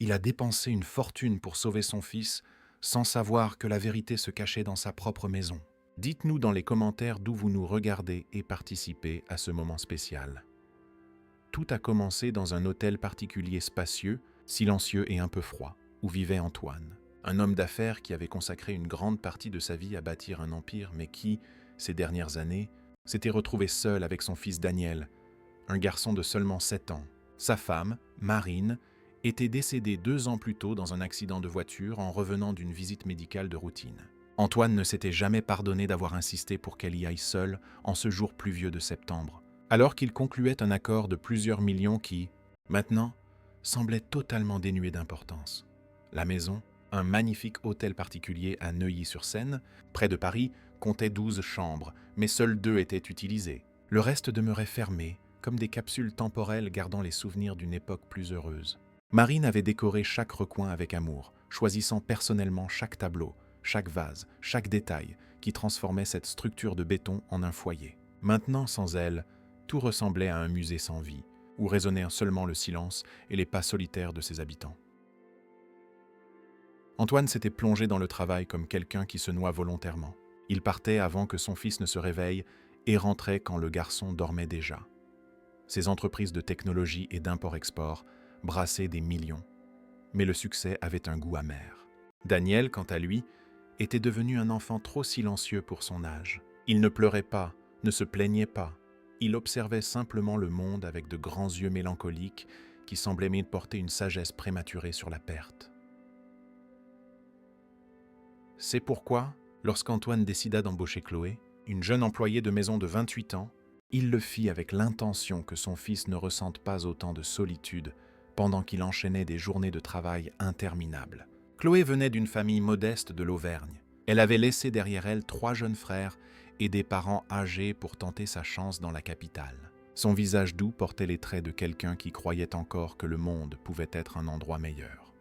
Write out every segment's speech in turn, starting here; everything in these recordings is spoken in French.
Il a dépensé une fortune pour sauver son fils, sans savoir que la vérité se cachait dans sa propre maison. Dites-nous dans les commentaires d'où vous nous regardez et participez à ce moment spécial. Tout a commencé dans un hôtel particulier spacieux, silencieux et un peu froid, où vivait Antoine. Un homme d'affaires qui avait consacré une grande partie de sa vie à bâtir un empire, mais qui, ces dernières années, s'était retrouvé seul avec son fils Daniel, un garçon de seulement 7 ans. Sa femme, Marine, était décédée 2 ans plus tôt dans un accident de voiture en revenant d'une visite médicale de routine. Antoine ne s'était jamais pardonné d'avoir insisté pour qu'elle y aille seule en ce jour pluvieux de septembre, alors qu'il concluait un accord de plusieurs millions qui, maintenant, semblait totalement dénué d'importance. La maison, un magnifique hôtel particulier à Neuilly-sur-Seine, près de Paris, comptait 12 chambres, mais seules 2 étaient utilisées. Le reste demeurait fermé, comme des capsules temporelles gardant les souvenirs d'une époque plus heureuse. Marine avait décoré chaque recoin avec amour, choisissant personnellement chaque tableau, chaque vase, chaque détail qui transformait cette structure de béton en un foyer. Maintenant, sans elle, tout ressemblait à un musée sans vie, où résonnaient seulement le silence et les pas solitaires de ses habitants. Antoine s'était plongé dans le travail comme quelqu'un qui se noie volontairement. Il partait avant que son fils ne se réveille et rentrait quand le garçon dormait déjà. Ses entreprises de technologie et d'import-export brassaient des millions. Mais le succès avait un goût amer. Daniel, quant à lui, était devenu un enfant trop silencieux pour son âge. Il ne pleurait pas, ne se plaignait pas. Il observait simplement le monde avec de grands yeux mélancoliques qui semblaient porter une sagesse prématurée sur la perte. C'est pourquoi, lorsqu'Antoine décida d'embaucher Chloé, une jeune employée de maison de 28 ans, il le fit avec l'intention que son fils ne ressente pas autant de solitude pendant qu'il enchaînait des journées de travail interminables. Chloé venait d'une famille modeste de l'Auvergne. Elle avait laissé derrière elle 3 jeunes frères et des parents âgés pour tenter sa chance dans la capitale. Son visage doux portait les traits de quelqu'un qui croyait encore que le monde pouvait être un endroit meilleur.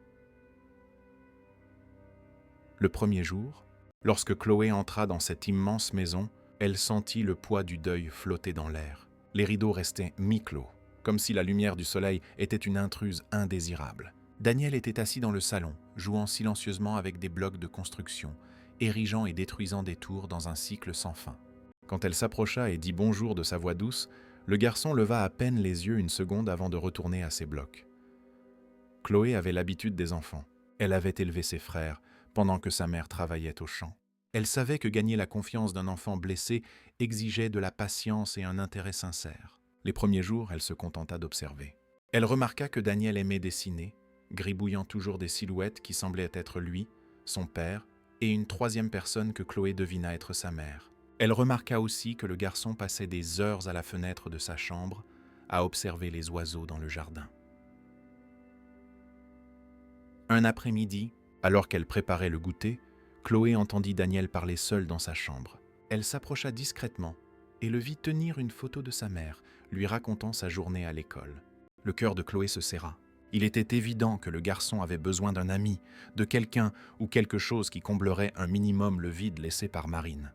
Le premier jour, lorsque Chloé entra dans cette immense maison, elle sentit le poids du deuil flotter dans l'air. Les rideaux restaient mi-clos, comme si la lumière du soleil était une intruse indésirable. Daniel était assis dans le salon, jouant silencieusement avec des blocs de construction, érigeant et détruisant des tours dans un cycle sans fin. Quand elle s'approcha et dit bonjour de sa voix douce, le garçon leva à peine les yeux une seconde avant de retourner à ses blocs. Chloé avait l'habitude des enfants. Elle avait élevé ses frères, pendant que sa mère travaillait au champ. Elle savait que gagner la confiance d'un enfant blessé exigeait de la patience et un intérêt sincère. Les premiers jours, elle se contenta d'observer. Elle remarqua que Daniel aimait dessiner, gribouillant toujours des silhouettes qui semblaient être lui, son père, et une troisième personne que Chloé devina être sa mère. Elle remarqua aussi que le garçon passait des heures à la fenêtre de sa chambre à observer les oiseaux dans le jardin. Un après-midi, alors qu'elle préparait le goûter, Chloé entendit Daniel parler seul dans sa chambre. Elle s'approcha discrètement et le vit tenir une photo de sa mère, lui racontant sa journée à l'école. Le cœur de Chloé se serra. Il était évident que le garçon avait besoin d'un ami, de quelqu'un ou quelque chose qui comblerait un minimum le vide laissé par Marine.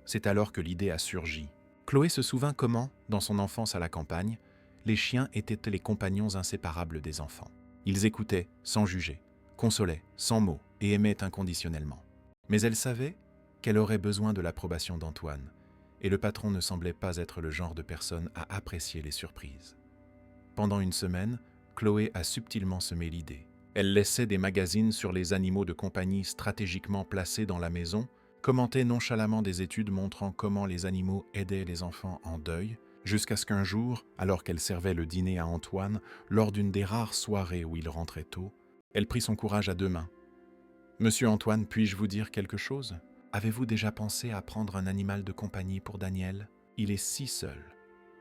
C'est alors que l'idée a surgi. Chloé se souvint comment, dans son enfance à la campagne, les chiens étaient les compagnons inséparables des enfants. Ils écoutaient sans juger, consolaient sans mots et aimaient inconditionnellement. Mais elle savait qu'elle aurait besoin de l'approbation d'Antoine, et le patron ne semblait pas être le genre de personne à apprécier les surprises. Pendant une semaine, Chloé a subtilement semé l'idée. Elle laissait des magazines sur les animaux de compagnie stratégiquement placés dans la maison, commentait nonchalamment des études montrant comment les animaux aidaient les enfants en deuil, jusqu'à ce qu'un jour, alors qu'elle servait le dîner à Antoine, lors d'une des rares soirées où il rentrait tôt, elle prit son courage à 2 mains. « Monsieur Antoine, puis-je vous dire quelque chose ? Avez-vous déjà pensé à prendre un animal de compagnie pour Daniel ? Il est si seul,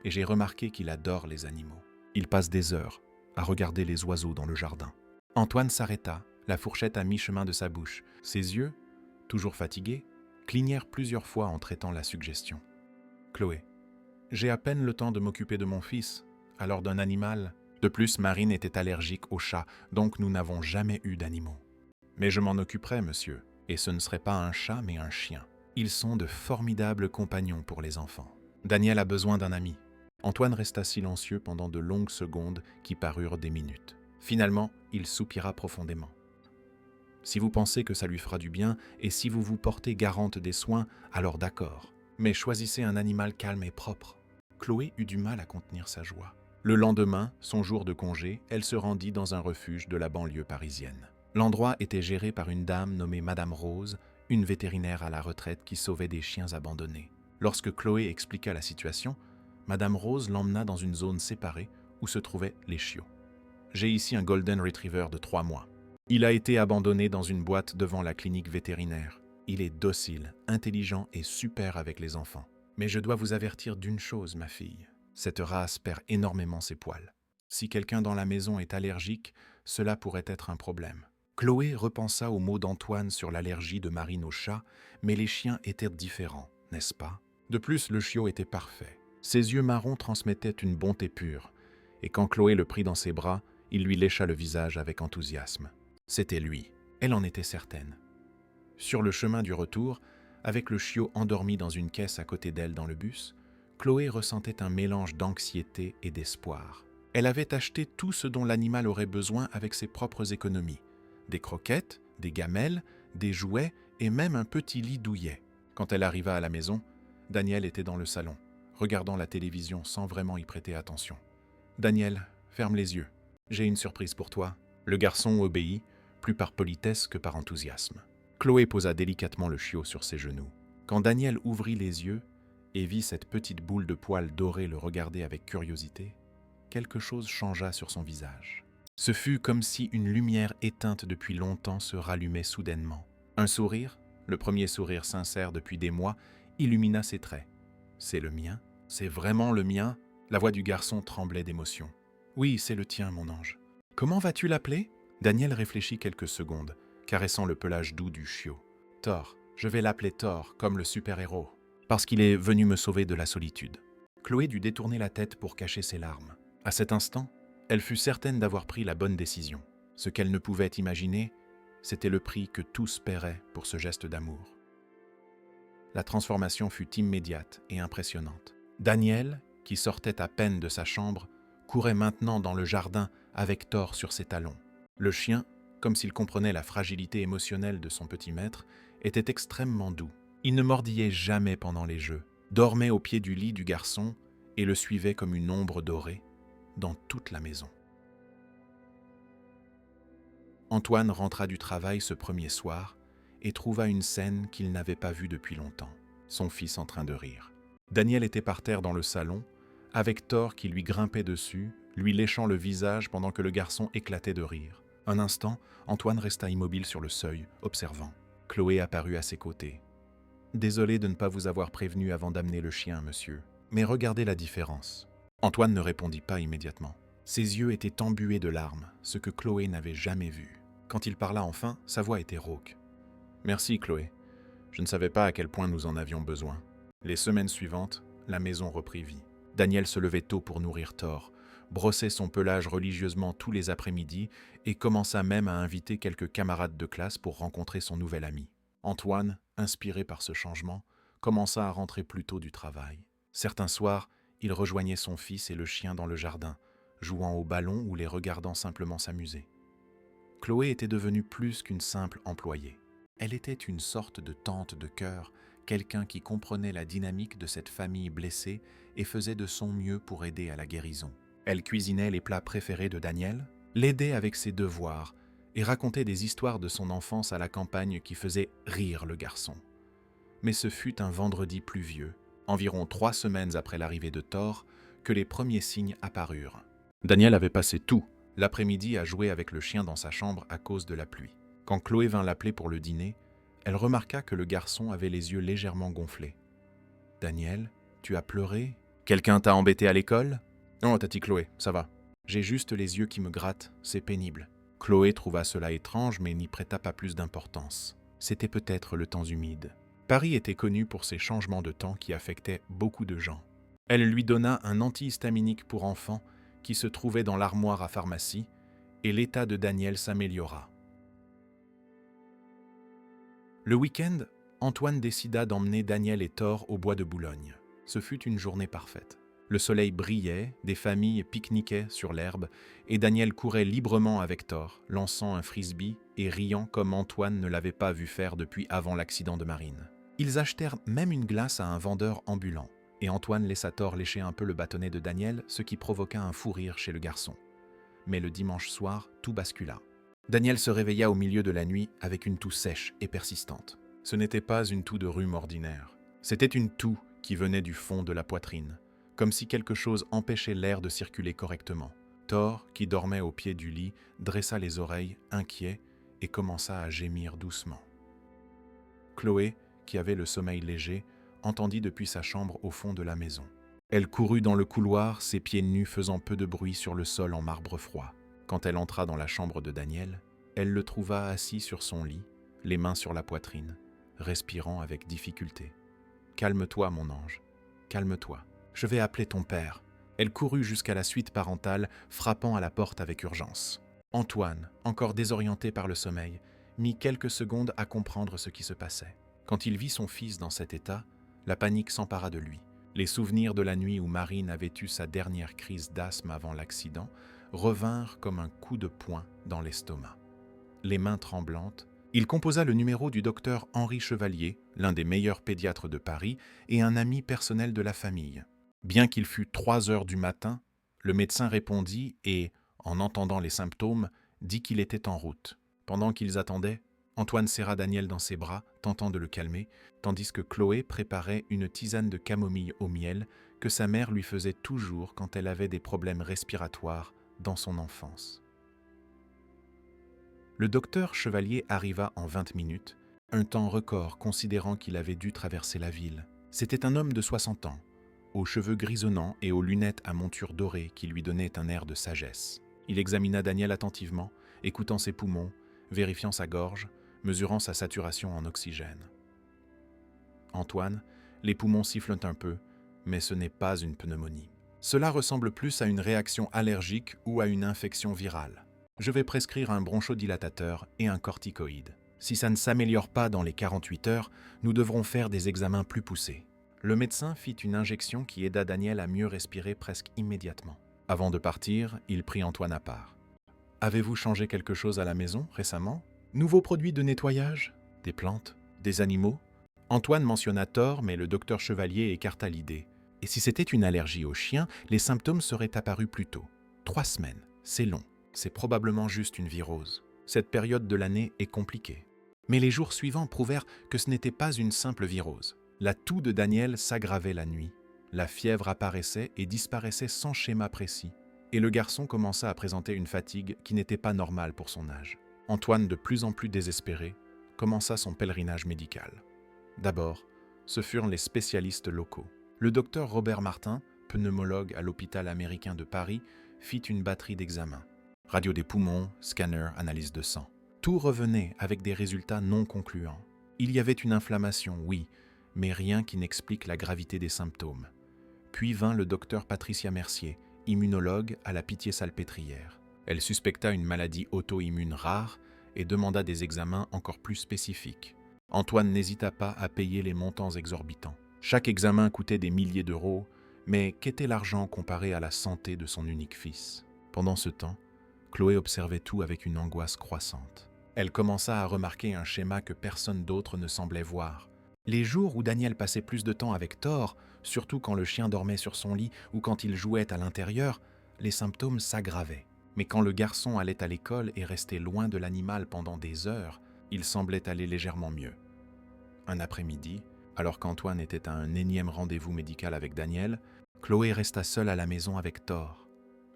et j'ai remarqué qu'il adore les animaux. Il passe des heures à regarder les oiseaux dans le jardin. » Antoine s'arrêta, la fourchette à mi-chemin de sa bouche. Ses yeux, toujours fatigués, clignèrent plusieurs fois en traitant la suggestion. « Chloé, j'ai à peine le temps de m'occuper de mon fils, alors d'un animal. De plus, Marine était allergique aux chats, donc nous n'avons jamais eu d'animaux. Mais je m'en occuperai, monsieur, et ce ne serait pas un chat, mais un chien. Ils sont de formidables compagnons pour les enfants. Daniel a besoin d'un ami. » Antoine resta silencieux pendant de longues secondes qui parurent des minutes. Finalement, il soupira profondément. Si vous pensez que ça lui fera du bien et si vous vous portez garante des soins, alors d'accord. Mais choisissez un animal calme et propre. Chloé eut du mal à contenir sa joie. Le lendemain, son jour de congé, elle se rendit dans un refuge de la banlieue parisienne. L'endroit était géré par une dame nommée Madame Rose, une vétérinaire à la retraite qui sauvait des chiens abandonnés. Lorsque Chloé expliqua la situation, Madame Rose l'emmena dans une zone séparée où se trouvaient les chiots. « J'ai ici un Golden Retriever de 3 mois. Il a été abandonné dans une boîte devant la clinique vétérinaire. Il est docile, intelligent et super avec les enfants. Mais je dois vous avertir d'une chose, ma fille. Cette race perd énormément ses poils. Si quelqu'un dans la maison est allergique, cela pourrait être un problème. » Chloé repensa aux mots d'Antoine sur l'allergie de Marine aux chats, mais les chiens étaient différents, n'est-ce pas? De plus, le chiot était parfait. Ses yeux marrons transmettaient une bonté pure, et quand Chloé le prit dans ses bras, il lui lécha le visage avec enthousiasme. C'était lui, elle en était certaine. Sur le chemin du retour, avec le chiot endormi dans une caisse à côté d'elle dans le bus, Chloé ressentait un mélange d'anxiété et d'espoir. Elle avait acheté tout ce dont l'animal aurait besoin avec ses propres économies. Des croquettes, des gamelles, des jouets et même un petit lit douillet. Quand elle arriva à la maison, Daniel était dans le salon, regardant la télévision sans vraiment y prêter attention. « Daniel, ferme les yeux. J'ai une surprise pour toi. » Le garçon obéit, plus par politesse que par enthousiasme. Chloé posa délicatement le chiot sur ses genoux. Quand Daniel ouvrit les yeux et vit cette petite boule de poils dorés le regarder avec curiosité, quelque chose changea sur son visage. Ce fut comme si une lumière éteinte depuis longtemps se rallumait soudainement. Un sourire, le premier sourire sincère depuis des mois, illumina ses traits. « C'est le mien? C'est vraiment le mien ?» La voix du garçon tremblait d'émotion. « Oui, c'est le tien, mon ange. Comment vas-tu l'appeler ?» Daniel réfléchit quelques secondes, caressant le pelage doux du chiot. « Thor, je vais l'appeler Thor, comme le super-héros, parce qu'il est venu me sauver de la solitude. » Chloé dut détourner la tête pour cacher ses larmes. À cet instant, elle fut certaine d'avoir pris la bonne décision. Ce qu'elle ne pouvait imaginer, c'était le prix que tous paieraient pour ce geste d'amour. La transformation fut immédiate et impressionnante. Daniel, qui sortait à peine de sa chambre, courait maintenant dans le jardin avec Thor sur ses talons. Le chien, comme s'il comprenait la fragilité émotionnelle de son petit maître, était extrêmement doux. Il ne mordillait jamais pendant les jeux, dormait au pied du lit du garçon et le suivait comme une ombre dorée dans toute la maison. Antoine rentra du travail ce premier soir et trouva une scène qu'il n'avait pas vue depuis longtemps, son fils en train de rire. Daniel était par terre dans le salon, avec Thor qui lui grimpait dessus, lui léchant le visage pendant que le garçon éclatait de rire. Un instant, Antoine resta immobile sur le seuil, observant. Chloé apparut à ses côtés. « Désolé de ne pas vous avoir prévenu avant d'amener le chien, monsieur. Mais regardez la différence. » Antoine ne répondit pas immédiatement. Ses yeux étaient embués de larmes, ce que Chloé n'avait jamais vu. Quand il parla enfin, sa voix était rauque. « Merci, Chloé. Je ne savais pas à quel point nous en avions besoin. » Les semaines suivantes, la maison reprit vie. Daniel se levait tôt pour nourrir Thor, brossait son pelage religieusement tous les après-midi et commença même à inviter quelques camarades de classe pour rencontrer son nouvel ami. Antoine, inspiré par ce changement, commença à rentrer plus tôt du travail. Certains soirs, il rejoignait son fils et le chien dans le jardin, jouant au ballon ou les regardant simplement s'amuser. Chloé était devenue plus qu'une simple employée. Elle était une sorte de tante de cœur, quelqu'un qui comprenait la dynamique de cette famille blessée et faisait de son mieux pour aider à la guérison. Elle cuisinait les plats préférés de Daniel, l'aidait avec ses devoirs et racontait des histoires de son enfance à la campagne qui faisaient rire le garçon. Mais ce fut un vendredi pluvieux, environ 3 semaines après l'arrivée de Thor, que les premiers signes apparurent. Daniel avait passé tout l'après-midi à jouer avec le chien dans sa chambre à cause de la pluie. Quand Chloé vint l'appeler pour le dîner, elle remarqua que le garçon avait les yeux légèrement gonflés. « Daniel, tu as pleuré? Quelqu'un t'a embêté à l'école ?»« Non, tati Chloé, ça va. J'ai juste les yeux qui me grattent, c'est pénible. » Chloé trouva cela étrange mais n'y prêta pas plus d'importance. C'était peut-être le temps humide. Paris était connu pour ces changements de temps qui affectaient beaucoup de gens. Elle lui donna un antihistaminique pour enfants qui se trouvait dans l'armoire à pharmacie et l'état de Daniel s'améliora. Le week-end, Antoine décida d'emmener Daniel et Thor au bois de Boulogne. Ce fut une journée parfaite. Le soleil brillait, des familles pique-niquaient sur l'herbe, et Daniel courait librement avec Thor, lançant un frisbee et riant comme Antoine ne l'avait pas vu faire depuis avant l'accident de Marine. Ils achetèrent même une glace à un vendeur ambulant, et Antoine laissa Thor lécher un peu le bâtonnet de Daniel, ce qui provoqua un fou rire chez le garçon. Mais le dimanche soir, tout bascula. Daniel se réveilla au milieu de la nuit avec une toux sèche et persistante. Ce n'était pas une toux de rhume ordinaire. C'était une toux qui venait du fond de la poitrine, comme si quelque chose empêchait l'air de circuler correctement. Thor, qui dormait au pied du lit, dressa les oreilles, inquiet, et commença à gémir doucement. Chloé, qui avait le sommeil léger, entendit depuis sa chambre au fond de la maison. Elle courut dans le couloir, ses pieds nus faisant peu de bruit sur le sol en marbre froid. Quand elle entra dans la chambre de Daniel, elle le trouva assis sur son lit, les mains sur la poitrine, respirant avec difficulté. « Calme-toi, mon ange, calme-toi. Je vais appeler ton père. » Elle courut jusqu'à la suite parentale, frappant à la porte avec urgence. Antoine, encore désorienté par le sommeil, mit quelques secondes à comprendre ce qui se passait. Quand il vit son fils dans cet état, la panique s'empara de lui. Les souvenirs de la nuit où Marine avait eu sa dernière crise d'asthme avant l'accident revinrent comme un coup de poing dans l'estomac. Les mains tremblantes, il composa le numéro du docteur Henri Chevalier, l'un des meilleurs pédiatres de Paris et un ami personnel de la famille. Bien qu'il fût 3 heures du matin, le médecin répondit et, en entendant les symptômes, dit qu'il était en route. Pendant qu'ils attendaient, Antoine serra Daniel dans ses bras, tentant de le calmer, tandis que Chloé préparait une tisane de camomille au miel que sa mère lui faisait toujours quand elle avait des problèmes respiratoires dans son enfance. Le docteur Chevalier arriva en 20 minutes, un temps record considérant qu'il avait dû traverser la ville. C'était un homme de 60 ans, aux cheveux grisonnants et aux lunettes à monture dorée qui lui donnaient un air de sagesse. Il examina Daniel attentivement, écoutant ses poumons, vérifiant sa gorge, mesurant sa saturation en oxygène. « Antoine, les poumons sifflent un peu, mais ce n'est pas une pneumonie. Cela ressemble plus à une réaction allergique ou à une infection virale. Je vais prescrire un bronchodilatateur et un corticoïde. Si ça ne s'améliore pas dans les 48 heures, nous devrons faire des examens plus poussés. » Le médecin fit une injection qui aida Daniel à mieux respirer presque immédiatement. Avant de partir, il prit Antoine à part. « Avez-vous changé quelque chose à la maison récemment ? Nouveaux produits de nettoyage ? Des plantes ? Des animaux ?» Antoine mentionna Thor, mais le docteur Chevalier écarta l'idée. Et si c'était une allergie aux chiens, les symptômes seraient apparus plus tôt. 3 semaines, c'est long. C'est probablement juste une virose. Cette période de l'année est compliquée. Mais les jours suivants prouvèrent que ce n'était pas une simple virose. La toux de Daniel s'aggravait la nuit. La fièvre apparaissait et disparaissait sans schéma précis. Et le garçon commença à présenter une fatigue qui n'était pas normale pour son âge. Antoine, de plus en plus désespéré, commença son pèlerinage médical. D'abord, ce furent les spécialistes locaux. Le docteur Robert Martin, pneumologue à l'hôpital américain de Paris, fit une batterie d'examens. Radio des poumons, scanner, analyse de sang. Tout revenait avec des résultats non concluants. Il y avait une inflammation, oui, mais rien qui n'explique la gravité des symptômes. Puis vint le docteur Patricia Mercier, immunologue à la Pitié-Salpêtrière. Elle suspecta une maladie auto-immune rare et demanda des examens encore plus spécifiques. Antoine n'hésita pas à payer les montants exorbitants. Chaque examen coûtait des milliers d'euros, mais qu'était l'argent comparé à la santé de son unique fils ? Pendant ce temps, Chloé observait tout avec une angoisse croissante. Elle commença à remarquer un schéma que personne d'autre ne semblait voir. Les jours où Daniel passait plus de temps avec Thor, surtout quand le chien dormait sur son lit ou quand il jouait à l'intérieur, les symptômes s'aggravaient. Mais quand le garçon allait à l'école et restait loin de l'animal pendant des heures, il semblait aller légèrement mieux. Un après-midi, alors qu'Antoine était à un énième rendez-vous médical avec Daniel, Chloé resta seule à la maison avec Thor.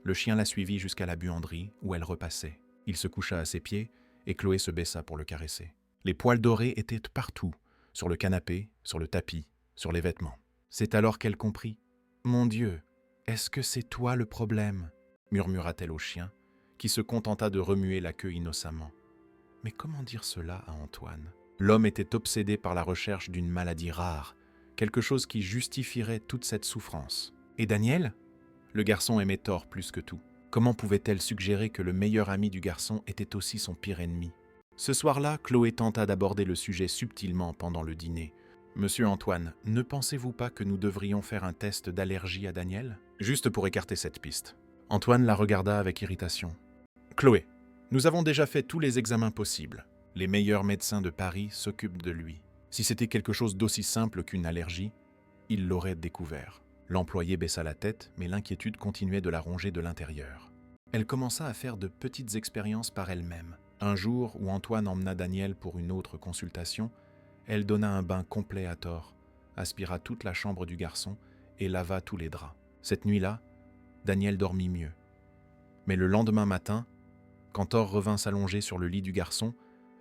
Le chien la suivit jusqu'à la buanderie où elle repassait. Il se coucha à ses pieds et Chloé se baissa pour le caresser. Les poils dorés étaient partout, sur le canapé, sur le tapis, sur les vêtements. C'est alors qu'elle comprit. « Mon Dieu, est-ce que c'est toi le problème ?» murmura-t-elle au chien, qui se contenta de remuer la queue innocemment. Mais comment dire cela à Antoine ? L'homme était obsédé par la recherche d'une maladie rare, quelque chose qui justifierait toute cette souffrance. Et Daniel ? Le garçon aimait Thor plus que tout. Comment pouvait-elle suggérer que le meilleur ami du garçon était aussi son pire ennemi ? Ce soir-là, Chloé tenta d'aborder le sujet subtilement pendant le dîner. Monsieur Antoine, ne pensez-vous pas que nous devrions faire un test d'allergie à Daniel? Juste pour écarter cette piste. Antoine la regarda avec irritation. Chloé, nous avons déjà fait tous les examens possibles. Les meilleurs médecins de Paris s'occupent de lui. Si c'était quelque chose d'aussi simple qu'une allergie, il l'aurait découvert. L'employée baissa la tête, mais l'inquiétude continuait de la ronger de l'intérieur. Elle commença à faire de petites expériences par elle-même. Un jour où Antoine emmena Daniel pour une autre consultation, elle donna un bain complet à Thor, aspira toute la chambre du garçon et lava tous les draps. Cette nuit-là, Daniel dormit mieux. Mais le lendemain matin, quand Thor revint s'allonger sur le lit du garçon,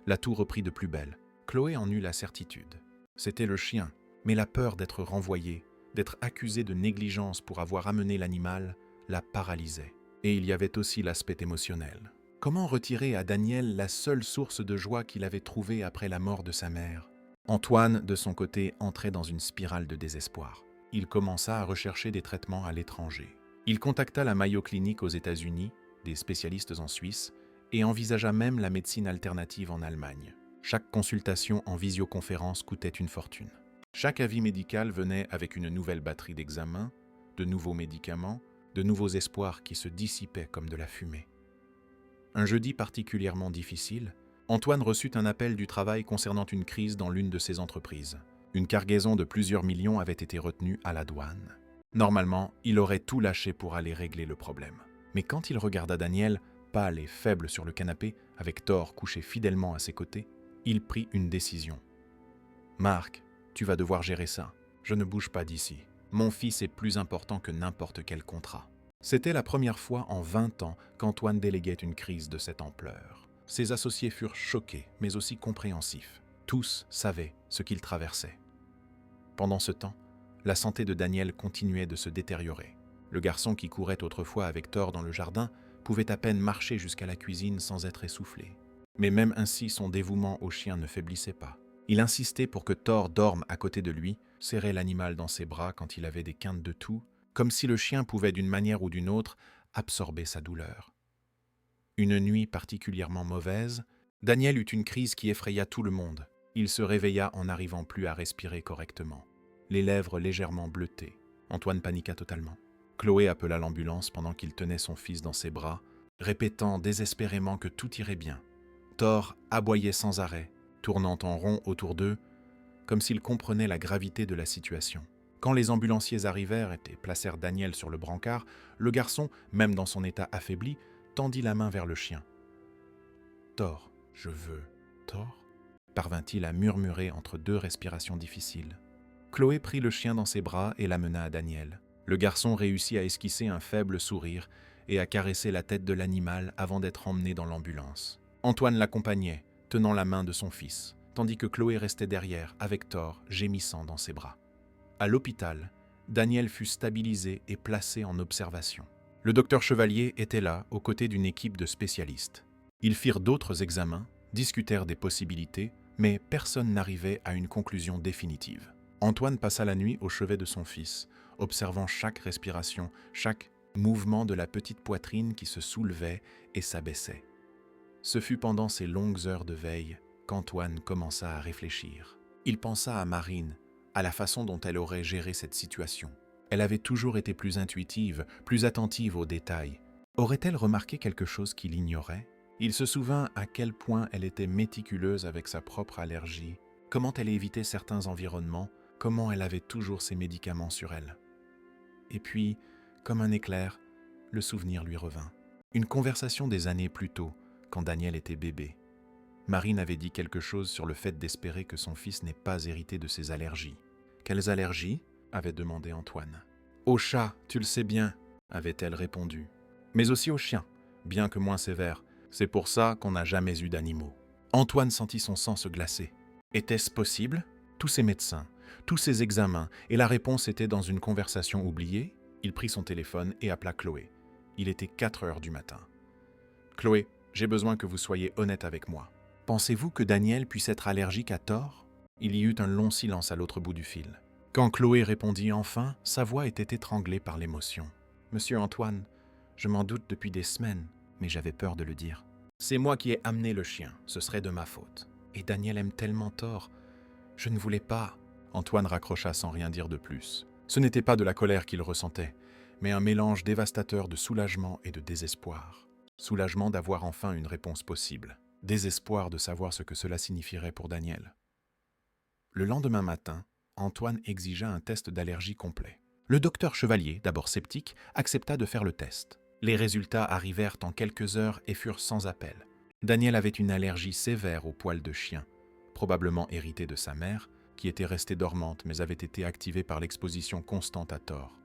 la toux reprit de plus belle. Chloé en eut la certitude. C'était le chien, mais la peur d'être renvoyée, d'être accusée de négligence pour avoir amené l'animal, la paralysait. Et il y avait aussi l'aspect émotionnel. Comment retirer à Daniel la seule source de joie qu'il avait trouvée après la mort de sa mère? Antoine, de son côté, entrait dans une spirale de désespoir. Il commença à rechercher des traitements à l'étranger. Il contacta la Mayo Clinic aux États-Unis, des spécialistes en Suisse, et envisagea même la médecine alternative en Allemagne. Chaque consultation en visioconférence coûtait une fortune. Chaque avis médical venait avec une nouvelle batterie d'examens, de nouveaux médicaments, de nouveaux espoirs qui se dissipaient comme de la fumée. Un jeudi particulièrement difficile, Antoine reçut un appel du travail concernant une crise dans l'une de ses entreprises. Une cargaison de plusieurs millions avait été retenue à la douane. Normalement, il aurait tout lâché pour aller régler le problème. Mais quand il regarda Daniel, pâle et faible sur le canapé, avec Thor couché fidèlement à ses côtés, il prit une décision. « Marc, tu vas devoir gérer ça. Je ne bouge pas d'ici. Mon fils est plus important que n'importe quel contrat. » C'était la première fois en 20 ans qu'Antoine déléguait une crise de cette ampleur. Ses associés furent choqués, mais aussi compréhensifs. Tous savaient ce qu'il traversait. Pendant ce temps, la santé de Daniel continuait de se détériorer. Le garçon qui courait autrefois avec Thor dans le jardin pouvait à peine marcher jusqu'à la cuisine sans être essoufflé. Mais même ainsi, son dévouement au chien ne faiblissait pas. Il insistait pour que Thor dorme à côté de lui, serrait l'animal dans ses bras quand il avait des quintes de toux, comme si le chien pouvait d'une manière ou d'une autre absorber sa douleur. Une nuit particulièrement mauvaise, Daniel eut une crise qui effraya tout le monde. Il se réveilla en n'arrivant plus à respirer correctement, les lèvres légèrement bleutées. Antoine paniqua totalement. Chloé appela l'ambulance pendant qu'il tenait son fils dans ses bras, répétant désespérément que tout irait bien. Thor aboyait sans arrêt, tournant en rond autour d'eux, comme s'il comprenait la gravité de la situation. Quand les ambulanciers arrivèrent et placèrent Daniel sur le brancard, le garçon, même dans son état affaibli, tendit la main vers le chien. « Thor, je veux. Thor ?» parvint-il à murmurer entre deux respirations difficiles. Chloé prit le chien dans ses bras et l'amena à Daniel. Le garçon réussit à esquisser un faible sourire et à caresser la tête de l'animal avant d'être emmené dans l'ambulance. Antoine l'accompagnait, tenant la main de son fils, tandis que Chloé restait derrière, avec Thor, gémissant dans ses bras. À l'hôpital, Daniel fut stabilisé et placé en observation. Le docteur Chevalier était là, aux côtés d'une équipe de spécialistes. Ils firent d'autres examens, discutèrent des possibilités, mais personne n'arrivait à une conclusion définitive. Antoine passa la nuit au chevet de son fils, observant chaque respiration, chaque mouvement de la petite poitrine qui se soulevait et s'abaissait. Ce fut pendant ces longues heures de veille qu'Antoine commença à réfléchir. Il pensa à Marine, à la façon dont elle aurait géré cette situation. Elle avait toujours été plus intuitive, plus attentive aux détails. Aurait-elle remarqué quelque chose qu'il ignorait? Il se souvint à quel point elle était méticuleuse avec sa propre allergie, comment elle évitait certains environnements, comment elle avait toujours ses médicaments sur elle. Et puis, comme un éclair, le souvenir lui revint. Une conversation des années plus tôt, quand Daniel était bébé. Marine avait dit quelque chose sur le fait d'espérer que son fils n'ait pas hérité de ses allergies. « Quelles allergies ?» avait demandé Antoine. « Au chat, tu le sais bien » avait-elle répondu. « Mais aussi aux chiens, bien que moins sévères. C'est pour ça qu'on n'a jamais eu d'animaux. » Antoine sentit son sang se glacer. Était-ce possible? Tous ces médecins, tous ces examens, et la réponse était dans une conversation oubliée. Il prit son téléphone et appela Chloé. Il était 4 heures du matin. « Chloé, j'ai besoin que vous soyez honnête avec moi. Pensez-vous que Daniel puisse être allergique à Thor ?» Il y eut un long silence à l'autre bout du fil. Quand Chloé répondit enfin, sa voix était étranglée par l'émotion. « Monsieur Antoine, je m'en doute depuis des semaines, mais j'avais peur de le dire. C'est moi qui ai amené le chien, ce serait de ma faute. Et Daniel aime tellement Thor. Je ne voulais pas... Antoine raccrocha sans rien dire de plus. Ce n'était pas de la colère qu'il ressentait, mais un mélange dévastateur de soulagement et de désespoir. Soulagement d'avoir enfin une réponse possible. Désespoir de savoir ce que cela signifierait pour Daniel. Le lendemain matin, Antoine exigea un test d'allergie complet. Le docteur Chevalier, d'abord sceptique, accepta de faire le test. Les résultats arrivèrent en quelques heures et furent sans appel. Daniel avait une allergie sévère aux poils de chien, probablement héritée de sa mère, qui était restée dormante mais avait été activée par l'exposition constante à Thor.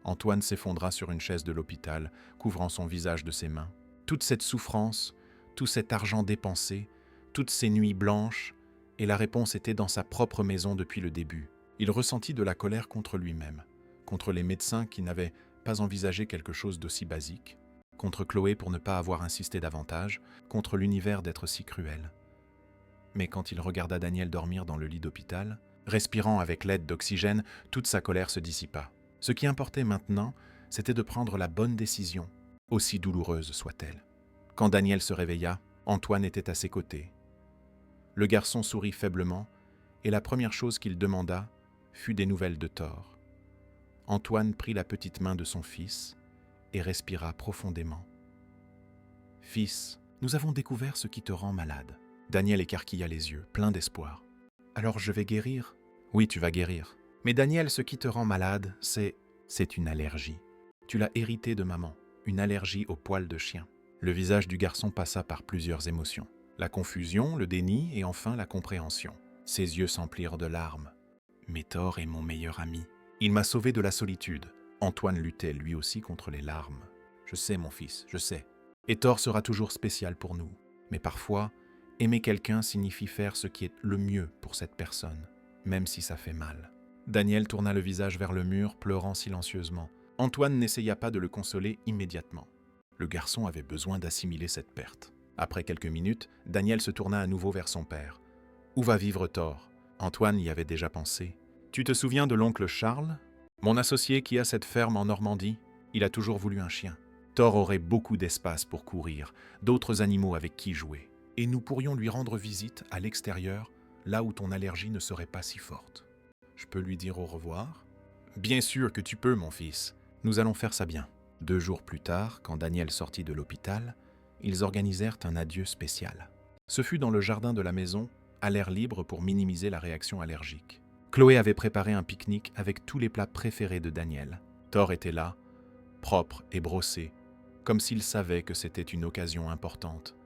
Antoine s'effondra sur une chaise de l'hôpital, couvrant son visage de ses mains. Toute cette souffrance, tout cet argent dépensé, toutes ces nuits blanches, et la réponse était dans sa propre maison depuis le début. Il ressentit de la colère contre lui-même, contre les médecins qui n'avaient pas envisagé quelque chose d'aussi basique, contre Chloé pour ne pas avoir insisté davantage, contre l'univers d'être si cruel. Mais quand il regarda Daniel dormir dans le lit d'hôpital, respirant avec l'aide d'oxygène, toute sa colère se dissipa. Ce qui importait maintenant, c'était de prendre la bonne décision, aussi douloureuse soit-elle. Quand Daniel se réveilla, Antoine était à ses côtés. Le garçon sourit faiblement, et la première chose qu'il demanda fut des nouvelles de Thor. Antoine prit la petite main de son fils et respira profondément. « Fils, nous avons découvert ce qui te rend malade. » Daniel écarquilla les yeux, plein d'espoir. « Alors je vais guérir ?»« Oui, tu vas guérir. Mais Daniel, ce qui te rend malade, c'est une allergie. Tu l'as hérité de maman, une allergie aux poils de chien. » Le visage du garçon passa par plusieurs émotions. La confusion, le déni et enfin la compréhension. Ses yeux s'emplirent de larmes. « Mais Thor est mon meilleur ami. Il m'a sauvé de la solitude. » Antoine luttait lui aussi contre les larmes. « Je sais, mon fils, je sais. Et Thor sera toujours spécial pour nous. Mais parfois, aimer quelqu'un signifie faire ce qui est le mieux pour cette personne, même si ça fait mal. » Daniel tourna le visage vers le mur, pleurant silencieusement. Antoine n'essaya pas de le consoler immédiatement. Le garçon avait besoin d'assimiler cette perte. Après quelques minutes, Daniel se tourna à nouveau vers son père. « Où va vivre Thor ?» Antoine y avait déjà pensé. « Tu te souviens de l'oncle Charles ? Mon associé qui a cette ferme en Normandie, il a toujours voulu un chien. Thor aurait beaucoup d'espace pour courir, d'autres animaux avec qui jouer. Et nous pourrions lui rendre visite à l'extérieur, là où ton allergie ne serait pas si forte. Je peux lui dire au revoir ? » « Bien sûr que tu peux, mon fils. Nous allons faire ça bien. » 2 jours plus tard, quand Daniel sortit de l'hôpital, ils organisèrent un adieu spécial. Ce fut dans le jardin de la maison, à l'air libre pour minimiser la réaction allergique. Chloé avait préparé un pique-nique avec tous les plats préférés de Daniel. Thor était là, propre et brossé, comme s'il savait que c'était une occasion importante.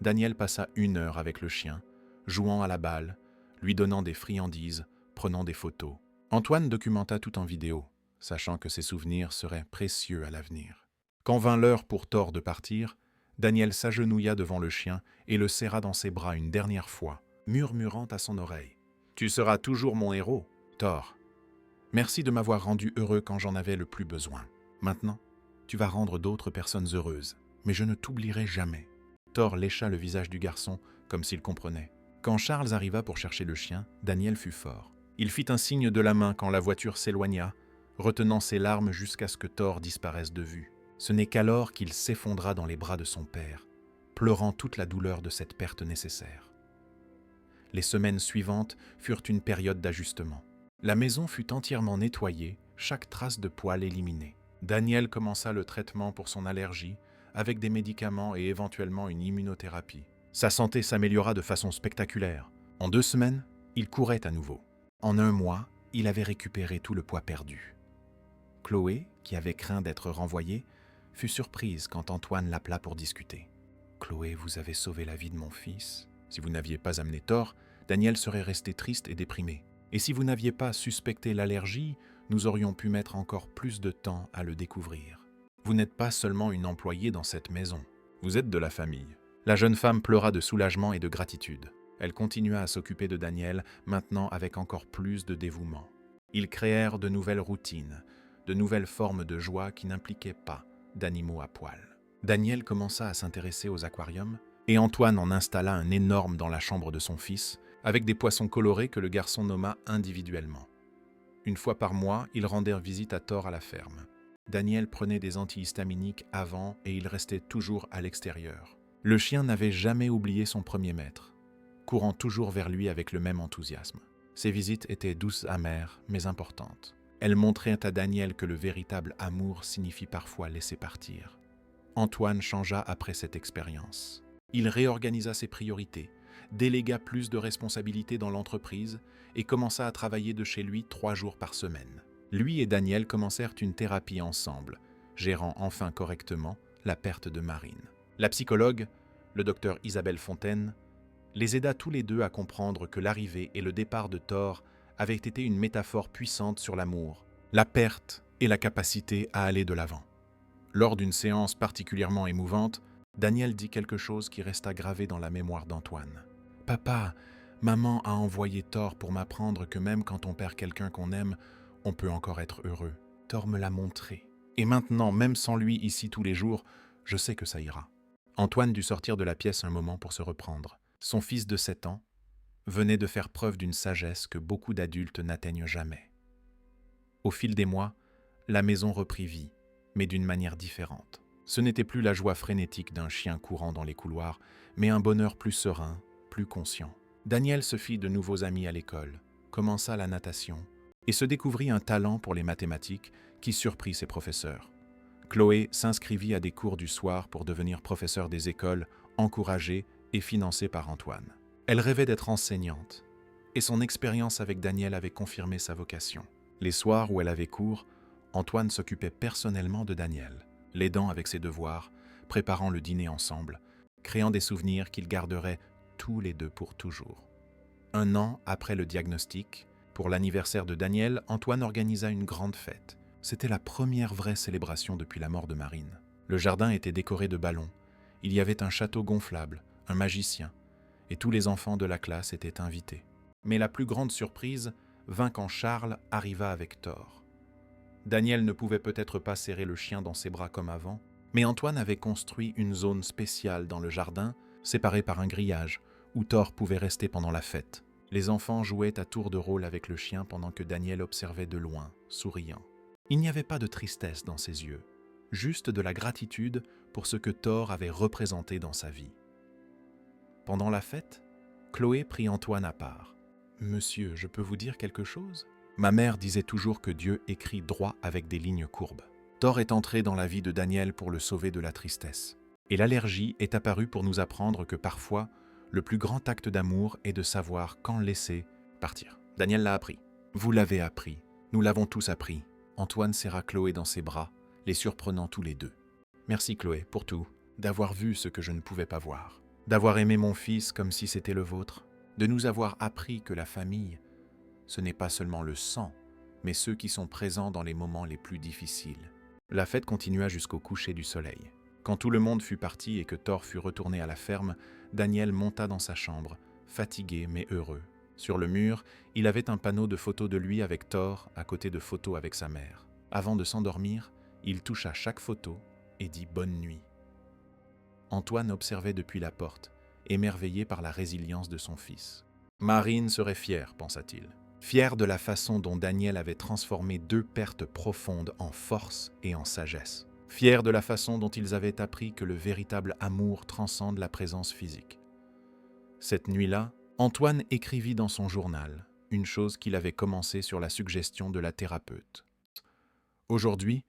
Daniel passa 1 heure avec le chien, jouant à la balle, lui donnant des friandises, prenant des photos. Antoine documenta tout en vidéo, sachant que ses souvenirs seraient précieux à l'avenir. Quand vint l'heure pour Thor de partir, Daniel s'agenouilla devant le chien et le serra dans ses bras une dernière fois, murmurant à son oreille. « Tu seras toujours mon héros, Thor. Merci de m'avoir rendu heureux quand j'en avais le plus besoin. Maintenant, tu vas rendre d'autres personnes heureuses, mais je ne t'oublierai jamais. » Thor lécha le visage du garçon comme s'il comprenait. Quand Charles arriva pour chercher le chien, Daniel fut fort. Il fit un signe de la main quand la voiture s'éloigna, retenant ses larmes jusqu'à ce que Thor disparaisse de vue. Ce n'est qu'alors qu'il s'effondra dans les bras de son père, pleurant toute la douleur de cette perte nécessaire. Les semaines suivantes furent une période d'ajustement. La maison fut entièrement nettoyée, chaque trace de poil éliminée. Daniel commença le traitement pour son allergie, avec des médicaments et éventuellement une immunothérapie. Sa santé s'améliora de façon spectaculaire. En 2 semaines, il courait à nouveau. En 1 mois, il avait récupéré tout le poids perdu. Chloé, qui avait craint d'être renvoyée, fut surprise quand Antoine l'appela pour discuter. « Chloé, vous avez sauvé la vie de mon fils. Si vous n'aviez pas amené Thor, Daniel serait resté triste et déprimé. Et si vous n'aviez pas suspecté l'allergie, nous aurions pu mettre encore plus de temps à le découvrir. Vous n'êtes pas seulement une employée dans cette maison, vous êtes de la famille. » La jeune femme pleura de soulagement et de gratitude. Elle continua à s'occuper de Daniel, maintenant avec encore plus de dévouement. Ils créèrent de nouvelles routines, de nouvelles formes de joie qui n'impliquaient pas d'animaux à poil. Daniel commença à s'intéresser aux aquariums, et Antoine en installa un énorme dans la chambre de son fils, avec des poissons colorés que le garçon nomma individuellement. 1 fois par mois, ils rendirent visite à Thor à la ferme. Daniel prenait des antihistaminiques avant et il restait toujours à l'extérieur. Le chien n'avait jamais oublié son premier maître, courant toujours vers lui avec le même enthousiasme. Ces visites étaient douces, amères, mais importantes. Elles montraient à Daniel que le véritable amour signifie parfois laisser partir. Antoine changea après cette expérience. Il réorganisa ses priorités, délégua plus de responsabilités dans l'entreprise et commença à travailler de chez lui 3 jours par semaine. Lui et Daniel commencèrent une thérapie ensemble, gérant enfin correctement la perte de Marine. La psychologue, le docteur Isabelle Fontaine, les aida tous les deux à comprendre que l'arrivée et le départ de Thor avaient été une métaphore puissante sur l'amour, la perte et la capacité à aller de l'avant. Lors d'une séance particulièrement émouvante, Daniel dit quelque chose qui resta gravé dans la mémoire d'Antoine. « Papa, maman a envoyé Thor pour m'apprendre que même quand on perd quelqu'un qu'on aime, on peut encore être heureux. Thor me l'a montré. Et maintenant, même sans lui ici tous les jours, je sais que ça ira. » Antoine dut sortir de la pièce un moment pour se reprendre. Son fils de 7 ans venait de faire preuve d'une sagesse que beaucoup d'adultes n'atteignent jamais. Au fil des mois, la maison reprit vie, mais d'une manière différente. Ce n'était plus la joie frénétique d'un chien courant dans les couloirs, mais un bonheur plus serein, plus conscient. Daniel se fit de nouveaux amis à l'école, commença la natation et se découvrit un talent pour les mathématiques qui surprit ses professeurs. Chloé s'inscrivit à des cours du soir pour devenir professeure des écoles, encouragée et financée par Antoine. Elle rêvait d'être enseignante, et son expérience avec Daniel avait confirmé sa vocation. Les soirs où elle avait cours, Antoine s'occupait personnellement de Daniel, l'aidant avec ses devoirs, préparant le dîner ensemble, créant des souvenirs qu'ils garderaient tous les deux pour toujours. 1 an après le diagnostic, pour l'anniversaire de Daniel, Antoine organisa une grande fête. C'était la première vraie célébration depuis la mort de Marine. Le jardin était décoré de ballons. Il y avait un château gonflable, un magicien, et tous les enfants de la classe étaient invités. Mais la plus grande surprise vint quand Charles arriva avec Thor. Daniel ne pouvait peut-être pas serrer le chien dans ses bras comme avant, mais Antoine avait construit une zone spéciale dans le jardin, séparée par un grillage, où Thor pouvait rester pendant la fête. Les enfants jouaient à tour de rôle avec le chien pendant que Daniel observait de loin, souriant. Il n'y avait pas de tristesse dans ses yeux, juste de la gratitude pour ce que Thor avait représenté dans sa vie. Pendant la fête, Chloé prit Antoine à part. « Monsieur, je peux vous dire quelque chose ? Ma mère disait toujours que Dieu écrit droit avec des lignes courbes. Thor est entré dans la vie de Daniel pour le sauver de la tristesse. Et l'allergie est apparue pour nous apprendre que parfois, le plus grand acte d'amour est de savoir quand laisser partir. Daniel l'a appris. Vous l'avez appris. Nous l'avons tous appris. » Antoine serra Chloé dans ses bras, les surprenant tous les deux. « Merci Chloé pour tout, d'avoir vu ce que je ne pouvais pas voir, d'avoir aimé mon fils comme si c'était le vôtre, de nous avoir appris que la famille, ce n'est pas seulement le sang, mais ceux qui sont présents dans les moments les plus difficiles. » La fête continua jusqu'au coucher du soleil. Quand tout le monde fut parti et que Thor fut retourné à la ferme, Daniel monta dans sa chambre, fatigué mais heureux. Sur le mur, il avait un panneau de photos de lui avec Thor à côté de photos avec sa mère. Avant de s'endormir, il toucha chaque photo et dit « bonne nuit ». Antoine observait depuis la porte, émerveillé par la résilience de son fils. Marine serait fière, pensa-t-il. Fière de la façon dont Daniel avait transformé 2 pertes profondes en force et en sagesse. Fière de la façon dont ils avaient appris que le véritable amour transcende la présence physique. Cette nuit-là, Antoine écrivit dans son journal une chose qu'il avait commencé sur la suggestion de la thérapeute. « Aujourd'hui,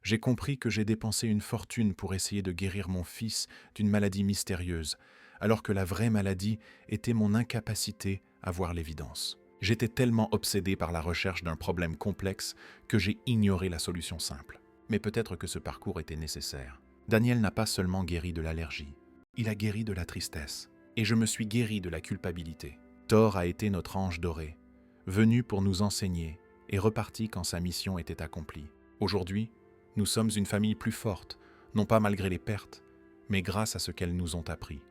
j'ai compris que j'ai dépensé une fortune pour essayer de guérir mon fils d'une maladie mystérieuse, alors que la vraie maladie était mon incapacité à voir l'évidence. J'étais tellement obsédé par la recherche d'un problème complexe que j'ai ignoré la solution simple. Mais peut-être que ce parcours était nécessaire. Daniel n'a pas seulement guéri de l'allergie, il a guéri de la tristesse. Et je me suis guéri de la culpabilité. Thor a été notre ange doré, venu pour nous enseigner et reparti quand sa mission était accomplie. Aujourd'hui, nous sommes une famille plus forte, non pas malgré les pertes, mais grâce à ce qu'elles nous ont appris.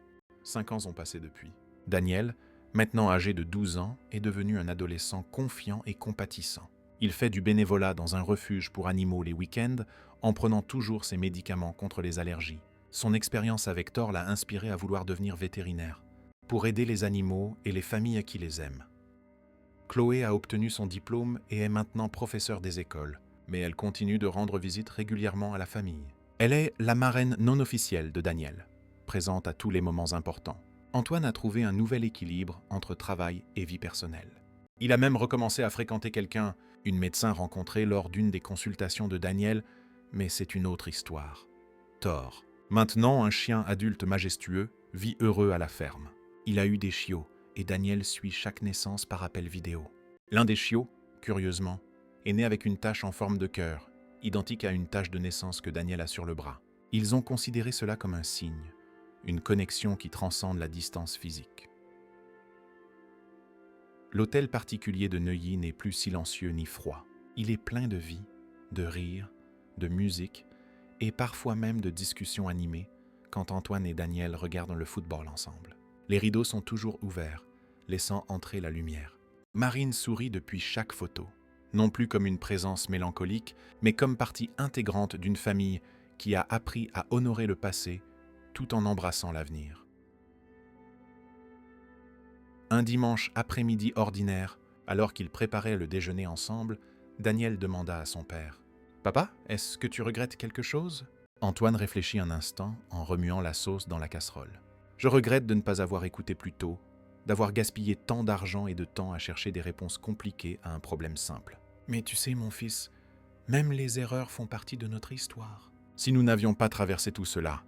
5 ans ont passé depuis. Daniel, maintenant âgé de 12 ans, est devenu un adolescent confiant et compatissant. Il fait du bénévolat dans un refuge pour animaux les week-ends en prenant toujours ses médicaments contre les allergies. Son expérience avec Thor l'a inspiré à vouloir devenir vétérinaire, pour aider les animaux et les familles qui les aiment. Chloé a obtenu son diplôme et est maintenant professeure des écoles, mais elle continue de rendre visite régulièrement à la famille. Elle est la marraine non officielle de Daniel, présente à tous les moments importants. Antoine a trouvé un nouvel équilibre entre travail et vie personnelle. Il a même recommencé à fréquenter quelqu'un, une médecin rencontrée lors d'une des consultations de Daniel, mais c'est une autre histoire. Thor. Maintenant, un chien adulte majestueux vit heureux à la ferme. Il a eu des chiots, et Daniel suit chaque naissance par appel vidéo. L'un des chiots, curieusement, est né avec une tache en forme de cœur, identique à une tache de naissance que Daniel a sur le bras. Ils ont considéré cela comme un signe, une connexion qui transcende la distance physique. L'hôtel particulier de Neuilly n'est plus silencieux ni froid. Il est plein de vie, de rire, de musique et parfois même de discussions animées quand Antoine et Daniel regardent le football ensemble. Les rideaux sont toujours ouverts, laissant entrer la lumière. Marine sourit depuis chaque photo, non plus comme une présence mélancolique, mais comme partie intégrante d'une famille qui a appris à honorer le passé tout en embrassant l'avenir. Un dimanche après-midi ordinaire, alors qu'ils préparaient le déjeuner ensemble, Daniel demanda à son père « Papa, est-ce que tu regrettes quelque chose ?» Antoine réfléchit un instant en remuant la sauce dans la casserole. « Je regrette de ne pas avoir écouté plus tôt, d'avoir gaspillé tant d'argent et de temps à chercher des réponses compliquées à un problème simple. Mais tu sais, mon fils, même les erreurs font partie de notre histoire. Si nous n'avions pas traversé tout cela,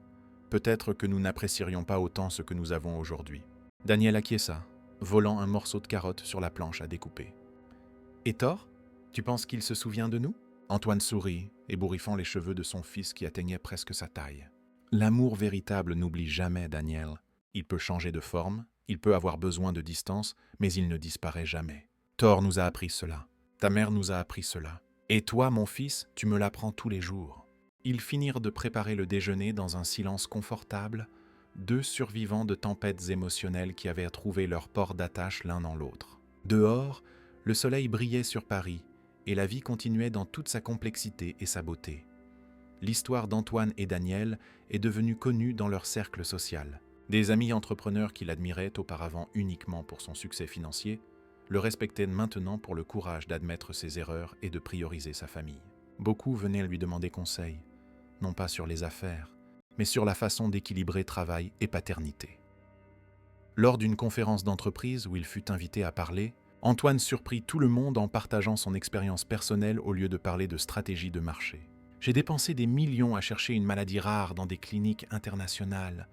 peut-être que nous n'apprécierions pas autant ce que nous avons aujourd'hui. » Daniel acquiesça, volant un morceau de carotte sur la planche à découper. « Et Thor, tu penses qu'il se souvient de nous ?» Antoine sourit, ébouriffant les cheveux de son fils qui atteignaient presque sa taille. « L'amour véritable n'oublie jamais, Daniel. Il peut changer de forme, il peut avoir besoin de distance, mais il ne disparaît jamais. Thor nous a appris cela. Ta mère nous a appris cela. Et toi, mon fils, tu me l'apprends tous les jours. » Ils finirent de préparer le déjeuner dans un silence confortable, deux survivants de tempêtes émotionnelles qui avaient trouvé leur port d'attache l'un dans l'autre. Dehors, le soleil brillait sur Paris et la vie continuait dans toute sa complexité et sa beauté. L'histoire d'Antoine et Daniel est devenue connue dans leur cercle social. Des amis entrepreneurs qui l'admiraient auparavant uniquement pour son succès financier le respectaient maintenant pour le courage d'admettre ses erreurs et de prioriser sa famille. Beaucoup venaient lui demander conseil, non pas sur les affaires, mais sur la façon d'équilibrer travail et paternité. Lors d'une conférence d'entreprise où il fut invité à parler, Antoine surprit tout le monde en partageant son expérience personnelle au lieu de parler de stratégie de marché. « J'ai dépensé des millions à chercher une maladie rare dans des cliniques internationales,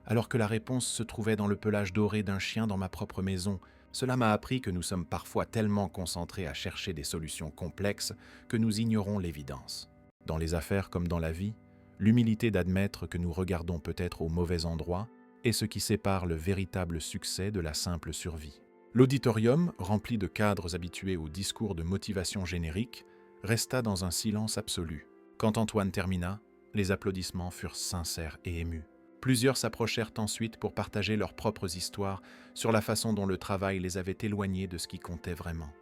alors que la réponse se trouvait dans le pelage doré d'un chien dans ma propre maison. Cela m'a appris que nous sommes parfois tellement concentrés à chercher des solutions complexes que nous ignorons l'évidence. Dans les affaires comme dans la vie, l'humilité d'admettre que nous regardons peut-être au mauvais endroit est ce qui sépare le véritable succès de la simple survie. » L'auditorium, rempli de cadres habitués aux discours de motivation génériques, resta dans un silence absolu. Quand Antoine termina, les applaudissements furent sincères et émus. Plusieurs s'approchèrent ensuite pour partager leurs propres histoires sur la façon dont le travail les avait éloignés de ce qui comptait vraiment.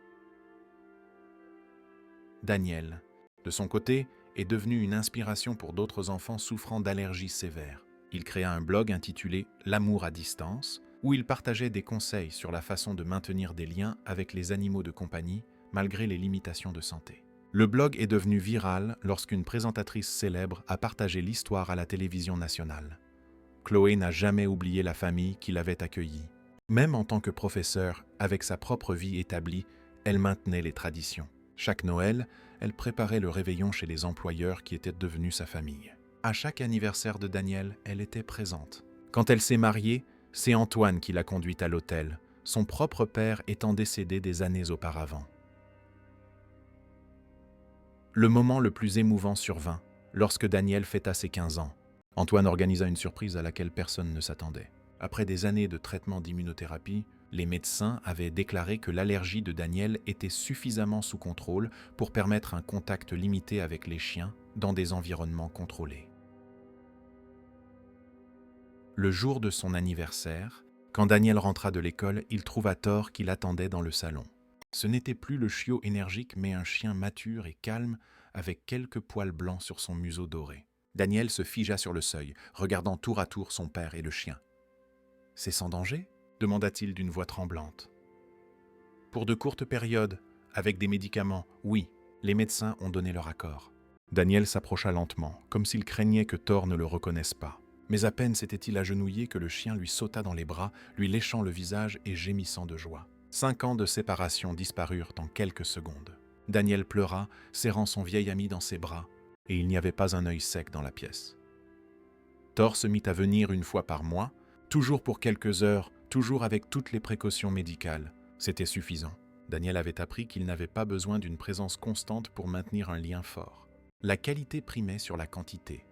Daniel, de son côté, est devenu une inspiration pour d'autres enfants souffrant d'allergies sévères. Il créa un blog intitulé « L'amour à distance » où il partageait des conseils sur la façon de maintenir des liens avec les animaux de compagnie malgré les limitations de santé. Le blog est devenu viral lorsqu'une présentatrice célèbre a partagé l'histoire à la télévision nationale. Chloé n'a jamais oublié la famille qui l'avait accueillie. Même en tant que professeure, avec sa propre vie établie, elle maintenait les traditions. Chaque Noël, elle préparait le réveillon chez les employeurs qui étaient devenus sa famille. À chaque anniversaire de Daniel, elle était présente. Quand elle s'est mariée, c'est Antoine qui l'a conduite à l'hôtel, son propre père étant décédé des années auparavant. Le moment le plus émouvant survint lorsque Daniel fêta ses 15 ans. Antoine organisa une surprise à laquelle personne ne s'attendait. Après des années de traitement d'immunothérapie, les médecins avaient déclaré que l'allergie de Daniel était suffisamment sous contrôle pour permettre un contact limité avec les chiens dans des environnements contrôlés. Le jour de son anniversaire, quand Daniel rentra de l'école, il trouva Thor qui l'attendait dans le salon. Ce n'était plus le chiot énergique, mais un chien mature et calme avec quelques poils blancs sur son museau doré. Daniel se figea sur le seuil, regardant tour à tour son père et le chien. « C'est sans danger ?» demanda-t-il d'une voix tremblante. « Pour de courtes périodes, avec des médicaments, oui, les médecins ont donné leur accord. » Daniel s'approcha lentement, comme s'il craignait que Thor ne le reconnaisse pas. Mais à peine s'était-il agenouillé que le chien lui sauta dans les bras, lui léchant le visage et gémissant de joie. 5 ans de séparation disparurent en quelques secondes. Daniel pleura, serrant son vieil ami dans ses bras, et il n'y avait pas un œil sec dans la pièce. Thor se mit à venir une fois par mois, toujours pour quelques heures, toujours avec toutes les précautions médicales. C'était suffisant. Daniel avait appris qu'il n'avait pas besoin d'une présence constante pour maintenir un lien fort. La qualité primait sur la quantité.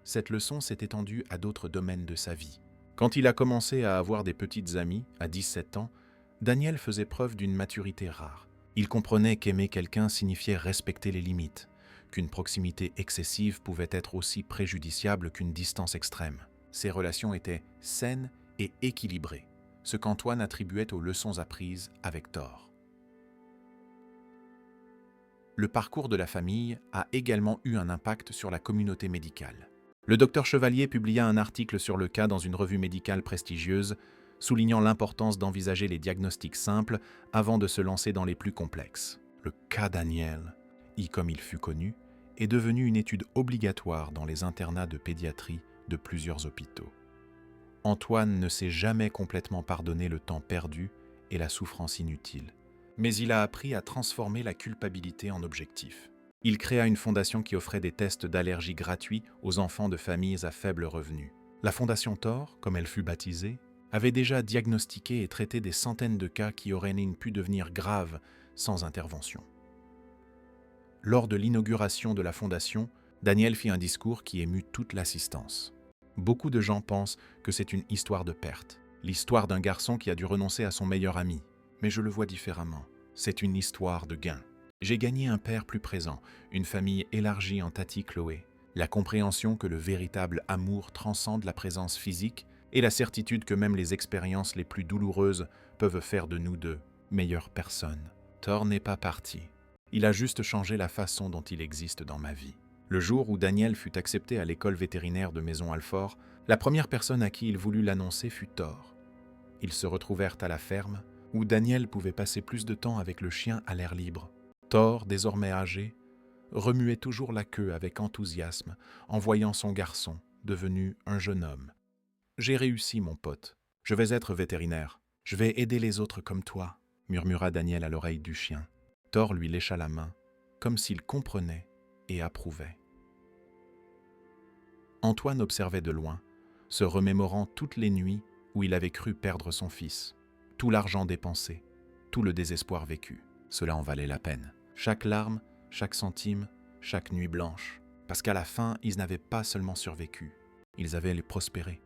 Cette leçon s'est étendue à d'autres domaines de sa vie. Quand il a commencé à avoir des petites amies, à 17 ans, Daniel faisait preuve d'une maturité rare. Il comprenait qu'aimer quelqu'un signifiait respecter les limites, qu'une proximité excessive pouvait être aussi préjudiciable qu'une distance extrême. Ses relations étaient saines et équilibrées, ce qu'Antoine attribuait aux leçons apprises avec Thor. Le parcours de la famille a également eu un impact sur la communauté médicale. Le docteur Chevalier publia un article sur le cas dans une revue médicale prestigieuse, soulignant l'importance d'envisager les diagnostics simples avant de se lancer dans les plus complexes. Le cas Daniel, comme il fut connu, est devenu une étude obligatoire dans les internats de pédiatrie de plusieurs hôpitaux. Antoine ne s'est jamais complètement pardonné le temps perdu et la souffrance inutile, mais il a appris à transformer la culpabilité en objectif. Il créa une fondation qui offrait des tests d'allergie gratuits aux enfants de familles à faible revenu. La fondation Thor, comme elle fut baptisée, avait déjà diagnostiqué et traité des centaines de cas qui auraient pu devenir graves sans intervention. Lors de l'inauguration de la fondation, Daniel fit un discours qui émut toute l'assistance. Beaucoup de gens pensent que c'est une histoire de perte, l'histoire d'un garçon qui a dû renoncer à son meilleur ami. Mais je le vois différemment. C'est une histoire de gain. J'ai gagné un père plus présent, une famille élargie en Tati Chloé, la compréhension que le véritable amour transcende la présence physique et la certitude que même les expériences les plus douloureuses peuvent faire de nous deux meilleures personnes. Thor n'est pas parti. Il a juste changé la façon dont il existe dans ma vie. Le jour où Daniel fut accepté à l'école vétérinaire de Maison-Alfort, la première personne à qui il voulut l'annoncer fut Thor. Ils se retrouvèrent à la ferme, où Daniel pouvait passer plus de temps avec le chien à l'air libre. Thor, désormais âgé, remuait toujours la queue avec enthousiasme en voyant son garçon, devenu un jeune homme. « J'ai réussi, mon pote. Je vais être vétérinaire. Je vais aider les autres comme toi, » murmura Daniel à l'oreille du chien. Thor lui lécha la main, comme s'il comprenait et approuvait. Antoine observait de loin, se remémorant toutes les nuits où il avait cru perdre son fils. Tout l'argent dépensé, tout le désespoir vécu, cela en valait la peine. Chaque larme, chaque centime, chaque nuit blanche. Parce qu'à la fin, ils n'avaient pas seulement survécu, ils avaient prospéré.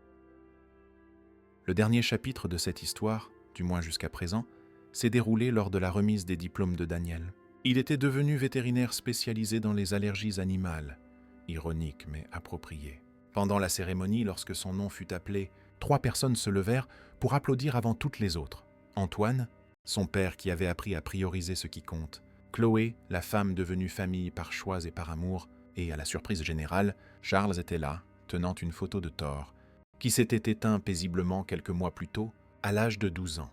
Le dernier chapitre de cette histoire, du moins jusqu'à présent, s'est déroulé lors de la remise des diplômes de Daniel. Il était devenu vétérinaire spécialisé dans les allergies animales. Ironique mais approprié. Pendant la cérémonie, lorsque son nom fut appelé, 3 personnes se levèrent pour applaudir avant toutes les autres. Antoine, son père qui avait appris à prioriser ce qui compte, Chloé, la femme devenue famille par choix et par amour, et à la surprise générale, Charles était là, tenant une photo de Thor, qui s'était éteint paisiblement quelques mois plus tôt, à l'âge de 12 ans.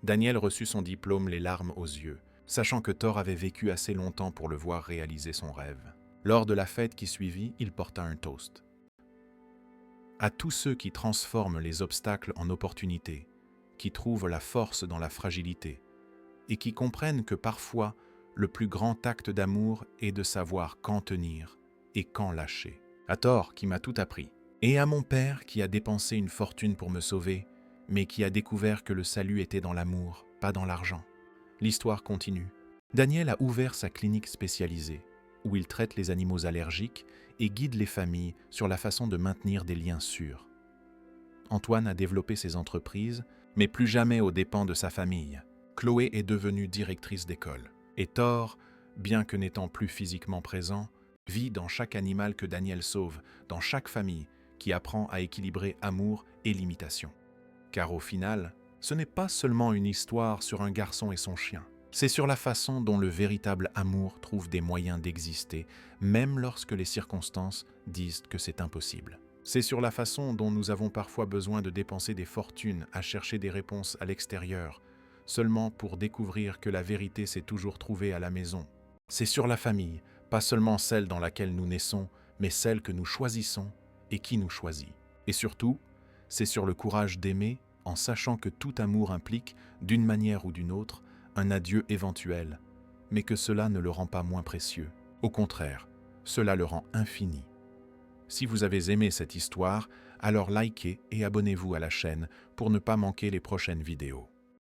Daniel reçut son diplôme les larmes aux yeux, sachant que Thor avait vécu assez longtemps pour le voir réaliser son rêve. Lors de la fête qui suivit, il porta un toast. À tous ceux qui transforment les obstacles en opportunités, qui trouvent la force dans la fragilité, et qui comprennent que parfois, le plus grand acte d'amour est de savoir quand tenir et quand lâcher. À Thor qui m'a tout appris. Et à mon père qui a dépensé une fortune pour me sauver, mais qui a découvert que le salut était dans l'amour, pas dans l'argent. L'histoire continue. Daniel a ouvert sa clinique spécialisée, où il traite les animaux allergiques et guide les familles sur la façon de maintenir des liens sûrs. Antoine a développé ses entreprises, mais plus jamais aux dépens de sa famille. Chloé est devenue directrice d'école. Et Thor, bien que n'étant plus physiquement présent, vit dans chaque animal que Daniel sauve, dans chaque famille qui apprend à équilibrer amour et limitation. Car au final, ce n'est pas seulement une histoire sur un garçon et son chien. C'est sur la façon dont le véritable amour trouve des moyens d'exister, même lorsque les circonstances disent que c'est impossible. C'est sur la façon dont nous avons parfois besoin de dépenser des fortunes à chercher des réponses à l'extérieur, seulement pour découvrir que la vérité s'est toujours trouvée à la maison. C'est sur la famille, pas seulement celle dans laquelle nous naissons, mais celle que nous choisissons et qui nous choisit. Et surtout, c'est sur le courage d'aimer en sachant que tout amour implique, d'une manière ou d'une autre, un adieu éventuel, mais que cela ne le rend pas moins précieux. Au contraire, cela le rend infini. Si vous avez aimé cette histoire, alors likez et abonnez-vous à la chaîne pour ne pas manquer les prochaines vidéos.